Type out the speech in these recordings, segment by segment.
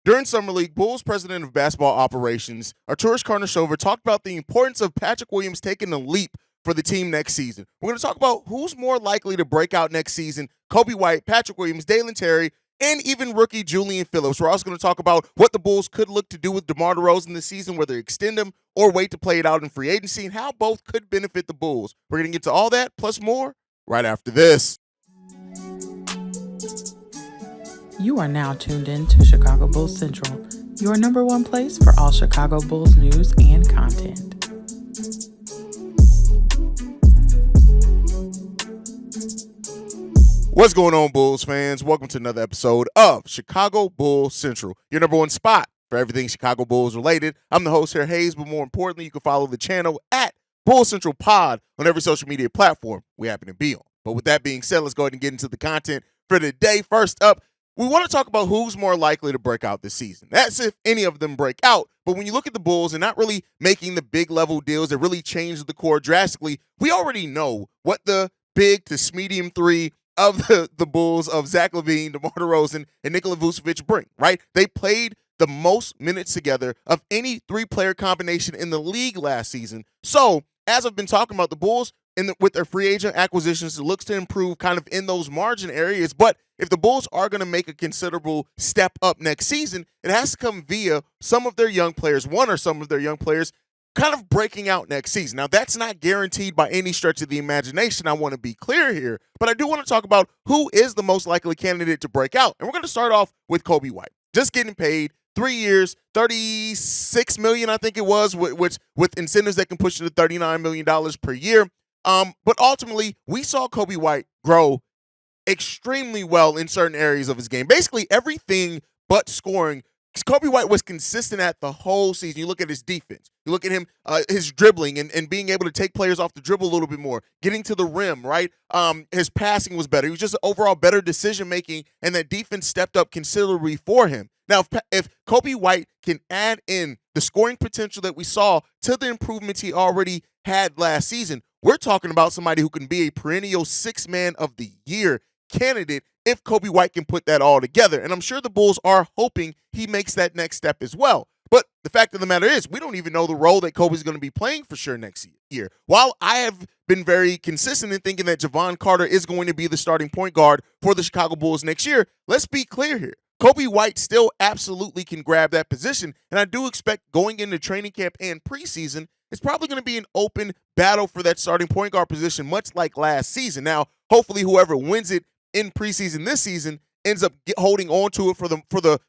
During Summer League, Bulls president of basketball operations, Arturas Karnisovas, talked about the importance of Patrick Williams taking the leap for the team next season. We're going to talk about who's more likely to break out next season: Kobe White, Patrick Williams, Dalen Terry, and even rookie Julian Phillips. We're also going to talk about what the Bulls could look to do with DeMar DeRozan this season, whether extend him or wait to play it out in free agency, and how both could benefit the Bulls. We're going to get to all that plus more right after this. You are now tuned in to Chicago Bulls Central, your number one place for all Chicago Bulls news and content. What's going on, Bulls fans? Welcome to another episode of Chicago Bulls Central, your number one spot for everything Chicago Bulls related. I'm the host here, Haize, but more importantly, you can follow the channel at Bulls Central Pod on every social media platform we happen to be on. But with that being said, let's go ahead and get into the content for today. First up, we want to talk about who's more likely to break out this season. That's if any of them break out. But when you look at the Bulls and not really making the big level deals that really change the core drastically, we already know what the big to medium three of the Bulls of Zach LaVine, DeMar DeRozan, and Nikola Vucevic bring, right? They played the most minutes together of any three-player combination in the league last season. So, as I've been talking about, the Bulls with their free agent acquisitions, it looks to improve kind of in those margin areas. But if the Bulls are going to make a considerable step up next season, it has to come via some of their young players, one or some of their young players, kind of breaking out next season. Now, that's not guaranteed by any stretch of the imagination. I want to be clear here, but I do want to talk about who is the most likely candidate to break out. And we're going to start off with Kobe White, just getting paid 3 years, $36 million, I think it was, which with incentives that can push it to $39 million per year. But ultimately, we saw Kobe White grow extremely well in certain areas of his game. Basically, everything but scoring. Kobe White was consistent at the whole season. You look at his defense. You look at him, his dribbling and being able to take players off the dribble a little bit more, getting to the rim, right? His passing was better. He was just overall better decision-making, and that defense stepped up considerably for him. Now, if Kobe White can add in the scoring potential that we saw to the improvements he already had last season, we're talking about somebody who can be a perennial six-man of the year candidate if Kobe White can put that all together. And I'm sure the Bulls are hoping he makes that next step as well. But the fact of the matter is, we don't even know the role that Kobe's going to be playing for sure next year. While I have been very consistent in thinking that Javon Carter is going to be the starting point guard for the Chicago Bulls next year, let's be clear here. Kobe White still absolutely can grab that position. And I do expect going into training camp and preseason, it's probably going to be an open battle for that starting point guard position, much like last season. Now, hopefully whoever wins it in preseason this season ends up holding on to it for the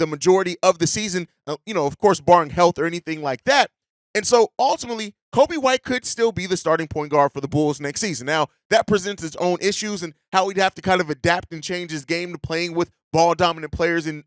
majority of the season, of course, barring health or anything like that. And so ultimately, Kobe White could still be the starting point guard for the Bulls next season. Now, that presents its own issues and how he'd have to kind of adapt and change his game to playing with ball-dominant players in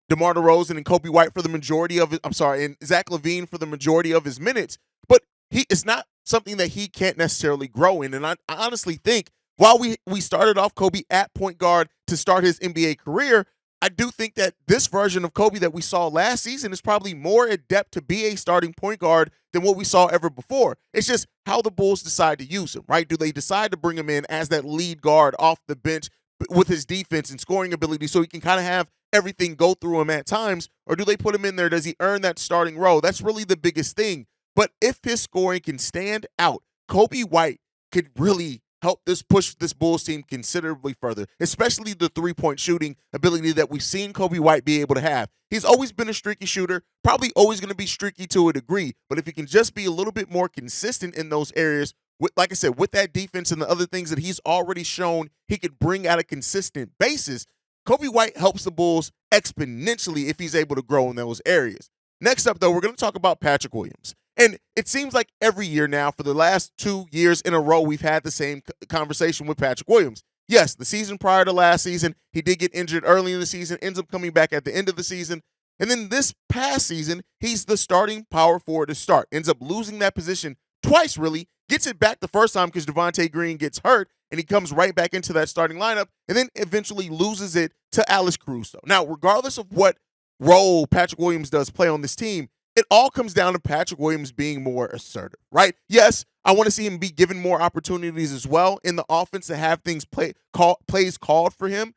DeMar DeRozan and Kobe White for the majority of it. And Zach LaVine for the majority of his minutes. But it's not something that he can't necessarily grow in. And I honestly think while we started off Kobe at point guard to start his NBA career, I do think that this version of Kobe that we saw last season is probably more adept to be a starting point guard than what we saw ever before. It's just how the Bulls decide to use him, right? Do they decide to bring him in as that lead guard off the bench with his defense and scoring ability so he can kind of have everything go through him at times? Or do they put him in there? Does he earn that starting role? That's really the biggest thing. But if his scoring can stand out, Kobe White could really help push this Bulls team considerably further, especially the three-point shooting ability that we've seen Kobe White be able to have. He's always been a streaky shooter, probably always going to be streaky to a degree, but if he can just be a little bit more consistent in those areas, like I said, with that defense and the other things that he's already shown he could bring at a consistent basis, Kobe White helps the Bulls exponentially if he's able to grow in those areas. Next up, though, we're going to talk about Patrick Williams. And it seems like every year now, for the last 2 years in a row, we've had the same conversation with Patrick Williams. Yes, the season prior to last season, he did get injured early in the season, ends up coming back at the end of the season. And then this past season, he's the starting power forward to start. Ends up losing that position twice, really. Gets it back the first time because Devontae Green gets hurt, and he comes right back into that starting lineup, and then eventually loses it to Alex Caruso. Now, regardless of what role Patrick Williams does play on this team, it all comes down to Patrick Williams being more assertive, right? Yes, I want to see him be given more opportunities as well in the offense to have plays called for him.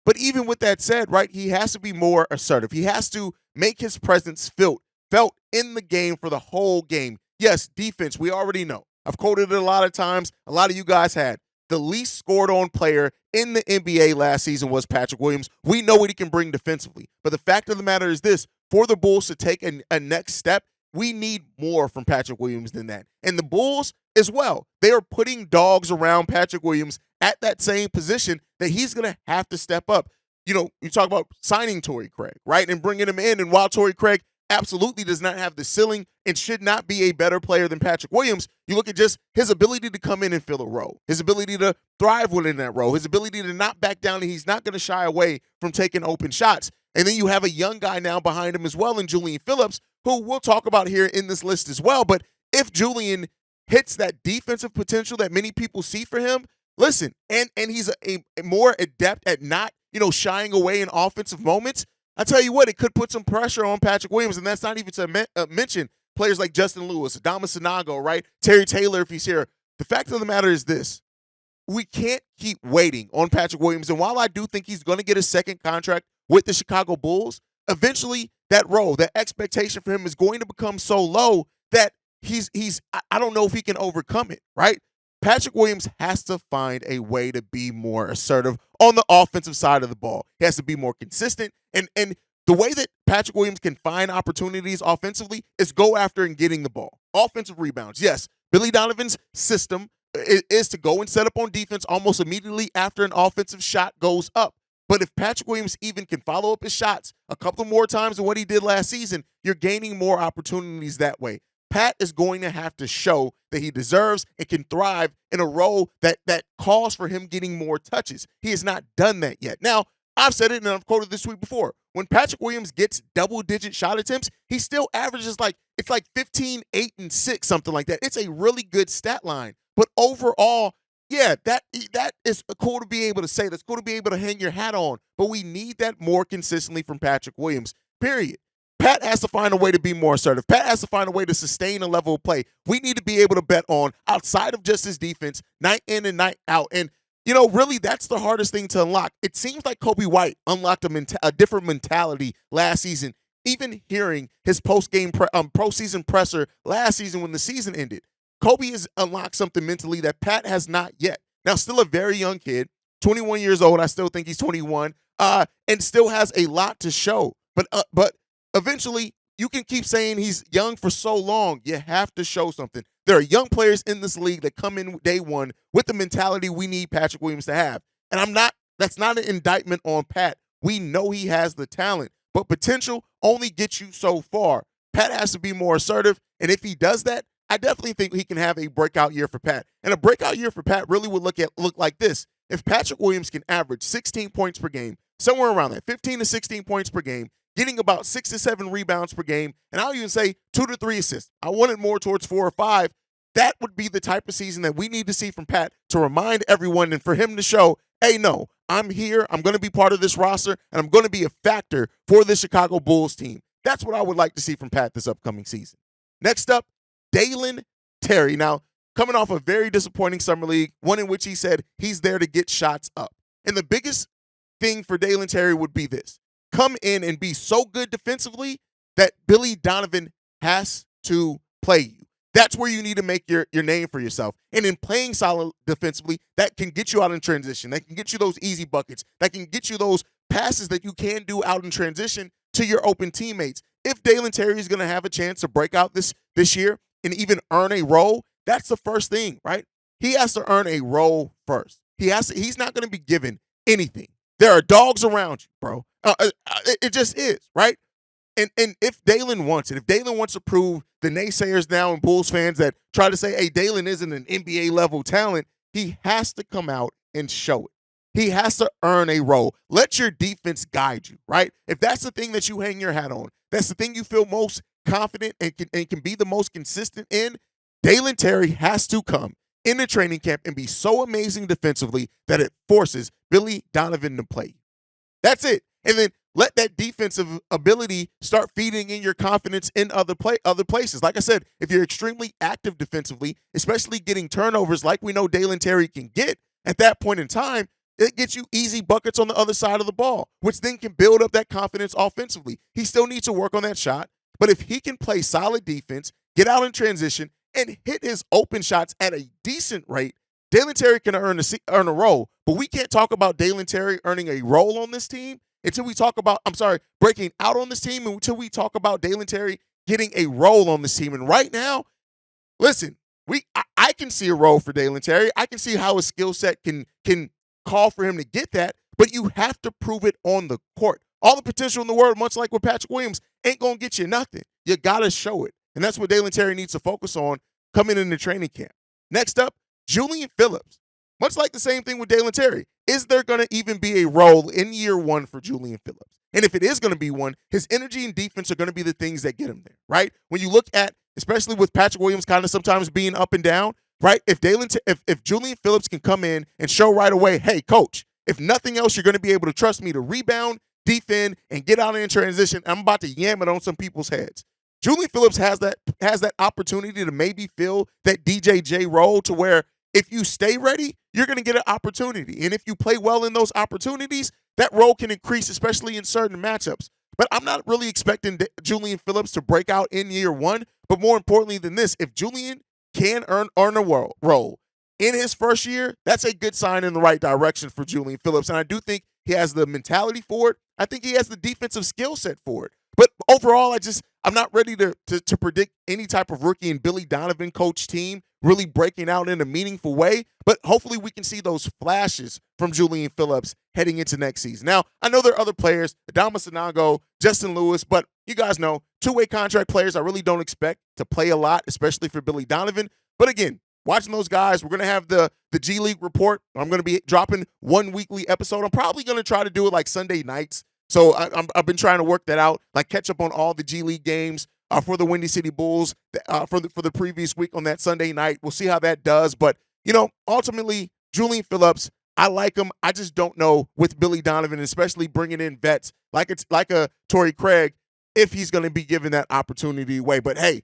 But even with that said, right, he has to be more assertive. He has to make his presence felt in the game for the whole game. Yes, defense, we already know. I've quoted it a lot of times. A lot of you guys had. The least scored on player in the NBA last season was Patrick Williams. We know what he can bring defensively. But the fact of the matter is this, for the Bulls to take a next step, we need more from Patrick Williams than that. And the Bulls as well, they are putting dogs around Patrick Williams at that same position that he's going to have to step up. You know, you talk about signing Torrey Craig, right, and bringing him in. And while Torrey Craig absolutely does not have the ceiling and should not be a better player than Patrick Williams, you look at just his ability to come in and fill a role, his ability to thrive within that role, his ability to not back down, and he's not going to shy away from taking open shots. And then you have a young guy now behind him as well in Julian Phillips, who we'll talk about here in this list as well. But if Julian hits that defensive potential that many people see for him, listen, and he's a more adept at not, shying away in offensive moments, I tell you what, it could put some pressure on Patrick Williams, and that's not even to mention players like Justin Lewis, Adama Sinago, right? Terry Taylor, if he's here. The fact of the matter is this. We can't keep waiting on Patrick Williams, and while I do think he's going to get a second contract with the Chicago Bulls, eventually that role, that expectation for him is going to become so low that I don't know if he can overcome it, right? Patrick Williams has to find a way to be more assertive on the offensive side of the ball. He has to be more consistent. And the way that Patrick Williams can find opportunities offensively is go after and getting the ball. Offensive rebounds. Yes, Billy Donovan's system is to go and set up on defense almost immediately after an offensive shot goes up. But if Patrick Williams even can follow up his shots a couple more times than what he did last season, you're gaining more opportunities that way. Pat is going to have to show that he deserves and can thrive in a role that calls for him getting more touches. He has not done that yet. Now, I've said it and I've quoted this tweet before. When Patrick Williams gets double-digit shot attempts, he still averages it's like 15, 8, and 6, something like that. It's a really good stat line. But overall, yeah, that is cool to be able to say. That's cool to be able to hang your hat on. But we need that more consistently from Patrick Williams, period. Pat has to find a way to be more assertive. Pat has to find a way to sustain a level of play. We need to be able to bet on outside of just his defense, night in and night out. And, really that's the hardest thing to unlock. It seems like Kobe White unlocked a different mentality last season, even hearing his postseason presser last season when the season ended. Kobe has unlocked something mentally that Pat has not yet. Now, still a very young kid, 21 years old. I still think he's 21, and still has a lot to show. But eventually, you can keep saying he's young for so long. You have to show something. There are young players in this league that come in day one with the mentality we need Patrick Williams to have. And that's not an indictment on Pat. We know he has the talent, but potential only gets you so far. Pat has to be more assertive, and if he does that, I definitely think he can have a breakout year for Pat. And a breakout year for Pat really would look like this. If Patrick Williams can average 16 points per game, somewhere around that, 15 to 16 points per game, getting about 6 to 7 rebounds per game, and I'll even say 2 to 3 assists. I want it more towards 4 or 5. That would be the type of season that we need to see from Pat to remind everyone and for him to show, hey, no, I'm here. I'm going to be part of this roster, and I'm going to be a factor for the Chicago Bulls team. That's what I would like to see from Pat this upcoming season. Next up, Dalen Terry. Now, coming off a very disappointing summer league, one in which he said he's there to get shots up. And the biggest thing for Dalen Terry would be this. Come in and be so good defensively that Billy Donovan has to play you. That's where you need to make your name for yourself. And in playing solid defensively, that can get you out in transition. That can get you those easy buckets. That can get you those passes that you can do out in transition to your open teammates. If Dalen Terry is going to have a chance to break out this year and even earn a role, that's the first thing, right? He has to earn a role first. He's not going to be given anything. There are dogs around you, bro. It just is, right? And if Dalen wants it, if Dalen wants to prove the naysayers now and Bulls fans that try to say, hey, Dalen isn't an NBA level talent, he has to come out and show it. He has to earn a role. Let your defense guide you, right? If that's the thing that you hang your hat on, that's the thing you feel most confident and can be the most consistent in, Dalen Terry has to come in the training camp and be so amazing defensively that it forces Billy Donovan to play. That's it. And then let that defensive ability start feeding in your confidence in other places. Like I said, if you're extremely active defensively, especially getting turnovers like we know Dalen Terry can get, at that point in time, It gets you easy buckets on the other side of the ball, which then can build up that confidence offensively. He still needs to work on that shot, but if he can play solid defense, get out in transition, and hit his open shots at a decent rate, Dalen Terry can earn a role. But we can't talk about Dalen Terry earning a role on this team until we talk about, breaking out on this team until we talk about Dalen Terry getting a role on this team. And right now, listen, I can see a role for Dalen Terry. I can see how his skill set can call for him to get that, but you have to prove it on the court. All the potential in the world, much like with Patrick Williams, ain't going to get you nothing. You got to show it. And that's what Dalen Terry needs to focus on coming into training camp. Next up, Julian Phillips. Much like the same thing with Dalen Terry. Is there going to even be a role in year one for Julian Phillips? And if it is going to be one, his energy and defense are going to be the things that get him there, right? When you look at, especially with Patrick Williams kind of sometimes being up and down, right? If Julian Phillips can come in and show right away, hey, coach, if nothing else, you're going to be able to trust me to rebound, defend, and get out in transition. I'm about to yam it on some people's heads. Julian Phillips has that opportunity to maybe fill that DJJ role to where if you stay ready, you're going to get an opportunity. And if you play well in those opportunities, that role can increase, especially in certain matchups. But I'm not really expecting Julian Phillips to break out in year one. But more importantly than this, if Julian can earn a role in his first year, that's a good sign in the right direction for Julian Phillips. And I do think he has the mentality for it. I think he has the defensive skill set for it. But overall, I'm not ready to predict any type of rookie and Billy Donovan coach team really breaking out in a meaningful way. But hopefully we can see those flashes from Julian Phillips heading into next season. Now, I know there are other players, Adama Sanago, Justin Lewis, but you guys know, two-way contract players I really don't expect to play a lot, especially for Billy Donovan. But again, watching those guys, we're going to have the G League report. I'm going to be dropping one weekly episode. I'm probably going to try to do it like Sunday nights. So I've been trying to work that out, like catch up on all the G League games for the Windy City Bulls for the previous week on that Sunday night. We'll see how that does. But, ultimately, Julian Phillips, I like him. I just don't know with Billy Donovan, especially bringing in vets like a Torrey Craig, if he's going to be given that opportunity away. But, hey,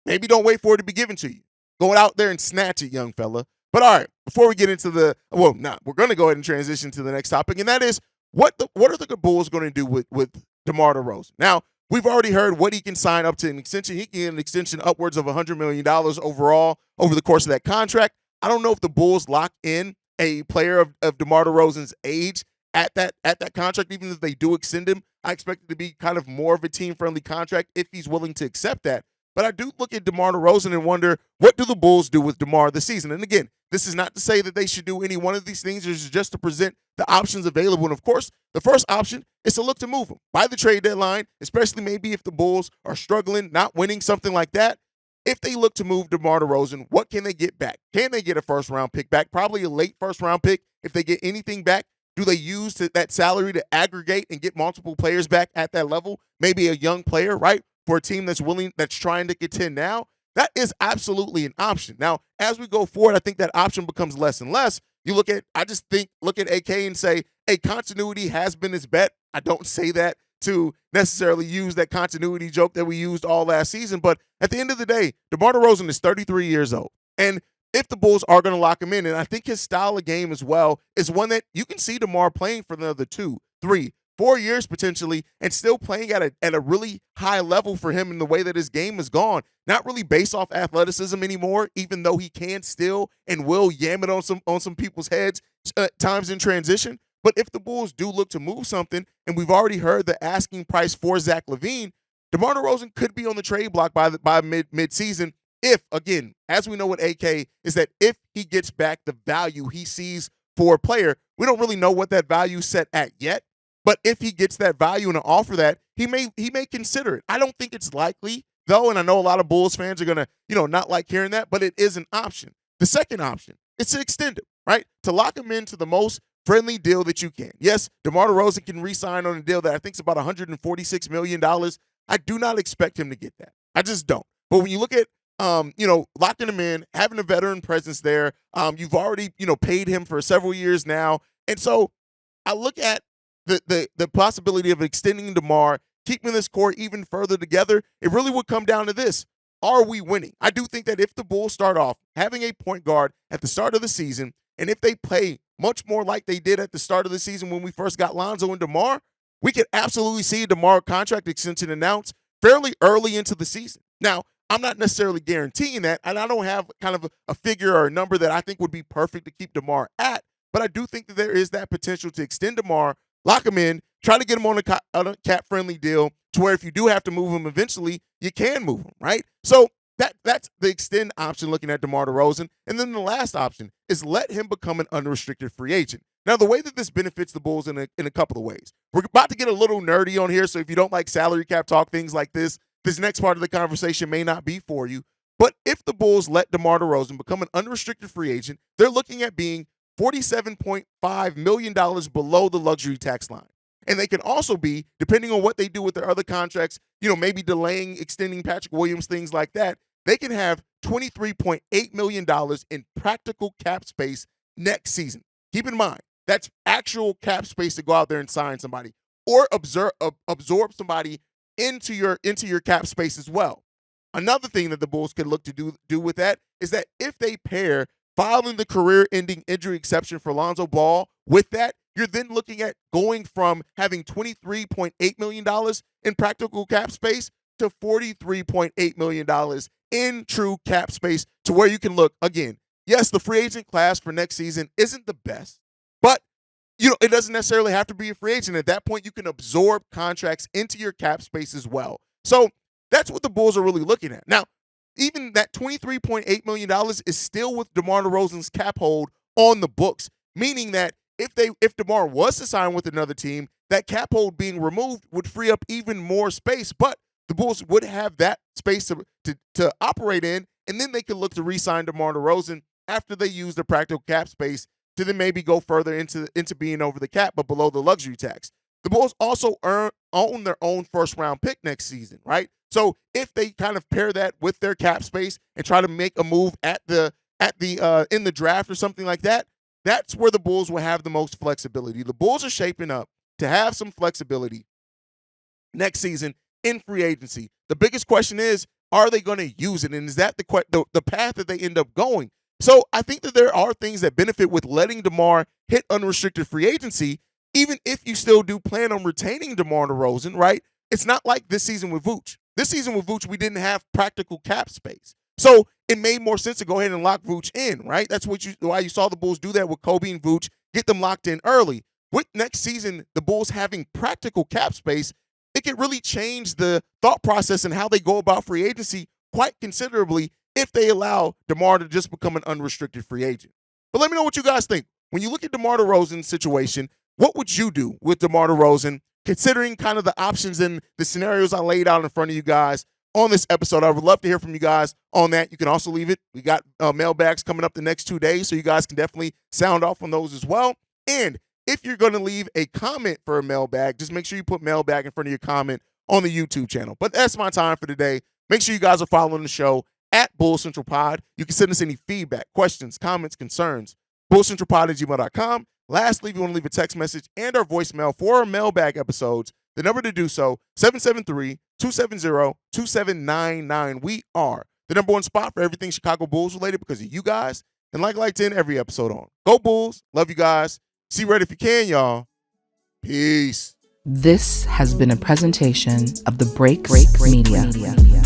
maybe don't wait for it to be given to you. Go out there and snatch it, young fella. But, all right, before we get into we're going to go ahead and transition to the next topic, and that is, what are the Bulls going to do with DeMar DeRozan? Now, we've already heard what he can sign up to an extension. He can get an extension upwards of $100 million overall over the course of that contract. I don't know if the Bulls lock in a player of DeMar DeRozan's age at that contract, even if they do extend him. I expect it to be kind of more of a team-friendly contract if he's willing to accept that. But I do look at DeMar DeRozan and wonder, what do the Bulls do with DeMar this season? And again, this is not to say that they should do any one of these things. It's just to present the options available. And, of course, the first option is to look to move him by the trade deadline, especially maybe if the Bulls are struggling, not winning, something like that. If they look to move DeMar DeRozan, what can they get back? Can they get a first-round pick back? Probably a late first-round pick. If they get anything back, do they use that salary to aggregate and get multiple players back at that level? Maybe a young player, right, for a team that's trying to contend now? That is absolutely an option. Now, as we go forward, I think that option becomes less and less. Look at AK and say, hey, continuity has been his bet. I don't say that to necessarily use that continuity joke that we used all last season. But at the end of the day, DeMar DeRozan is 33 years old. And if the Bulls are going to lock him in, and I think his style of game as well is one that you can see DeMar playing for another 2, 3, 4 years potentially, and still playing at a really high level for him in the way that his game has gone. Not really based off athleticism anymore, even though he can still and will yam it on some people's heads times in transition. But if the Bulls do look to move something, and we've already heard the asking price for Zach LaVine, DeMar DeRozan could be on the trade block by mid-season. If, again, as we know with AK, is that if he gets back the value he sees for a player, we don't really know what that value is set at yet. But if he gets that value and an offer that, he may consider it. I don't think it's likely, though, and I know a lot of Bulls fans are going to, not like hearing that, but it is an option. The second option is to extend him, right? To lock him into the most friendly deal that you can. Yes, DeMar DeRozan can re-sign on a deal that I think is about $146 million. I do not expect him to get that. I just don't. But when you look at locking him in, having a veteran presence there, you've already, paid him for several years now. And so I look at the possibility of extending DeMar, keeping this core even further together. It really would come down to this. Are we winning? I do think that if the Bulls start off having a point guard at the start of the season, and if they play much more like they did at the start of the season when we first got Lonzo and DeMar, we could absolutely see a DeMar contract extension announced fairly early into the season. Now, I'm not necessarily guaranteeing that, and I don't have kind of a figure or a number that I think would be perfect to keep DeMar at, but I do think that there is that potential to extend DeMar, lock him in, try to get him on a cap-friendly deal to where if you do have to move him eventually, you can move him, right? So that's the extend option looking at DeMar DeRozan. And then the last option is let him become an unrestricted free agent. Now, the way that this benefits the Bulls in a couple of ways. We're about to get a little nerdy on here, so if you don't like salary cap talk, things like this next part of the conversation may not be for you. But if the Bulls let DeMar DeRozan become an unrestricted free agent, they're looking at being $47.5 million below the luxury tax line. And they can also be, depending on what they do with their other contracts, maybe delaying, extending Patrick Williams, things like that, they can have $23.8 million in practical cap space next season. Keep in mind, that's actual cap space to go out there and sign somebody or absorb somebody into your cap space as well. Another thing that the Bulls could look to do with that is that if they pair filing the career-ending injury exception for Lonzo Ball with that, you're then looking at going from having $23.8 million in practical cap space to $43.8 million in true cap space, to where you can look, again, yes, the free agent class for next season isn't the best, but it doesn't necessarily have to be a free agent. At that point, you can absorb contracts into your cap space as well. So that's what the Bulls are really looking at. Now, even that $23.8 million is still with DeMar DeRozan's cap hold on the books, meaning that if DeMar was to sign with another team, that cap hold being removed would free up even more space, but the Bulls would have that space to operate in, and then they could look to re-sign DeMar DeRozan after they use the practical cap space to then maybe go further into being over the cap but below the luxury tax. The Bulls also own their own first-round pick next season, right? So if they kind of pair that with their cap space and try to make a move in the draft or something like that, that's where the Bulls will have the most flexibility. The Bulls are shaping up to have some flexibility next season in free agency. The biggest question is, are they going to use it? And is that the path that they end up going? So I think that there are things that benefit with letting DeMar hit unrestricted free agency, even if you still do plan on retaining DeMar DeRozan, right? It's not like this season with Vooch. This season with Vooch, we didn't have practical cap space. So it made more sense to go ahead and lock Vooch in, right? That's why you saw the Bulls do that with Kobe and Vooch, get them locked in early. With next season, the Bulls having practical cap space, it could really change the thought process and how they go about free agency quite considerably if they allow DeMar to just become an unrestricted free agent. But let me know what you guys think. When you look at DeMar DeRozan's situation, what would you do with DeMar DeRozan, considering kind of the options and the scenarios I laid out in front of you guys on this episode? I would love to hear from you guys on that. You can also leave it. We got mailbags coming up the next 2 days, so you guys can definitely sound off on those as well. And if you're going to leave a comment for a mailbag, just make sure you put mailbag in front of your comment on the YouTube channel. But that's my time for today. Make sure you guys are following the show at Bull Central Pod. You can send us any feedback, questions, comments, concerns, bullcentralpod@gmail.com. Lastly, if you want to leave a text message and our voicemail for our mailbag episodes, the number to do so, 773-270-2799. We are the number one spot for everything Chicago Bulls related because of you guys. And like to end every episode on, go Bulls. Love you guys. See red if you can, y'all. Peace. This has been a presentation of the Break Media.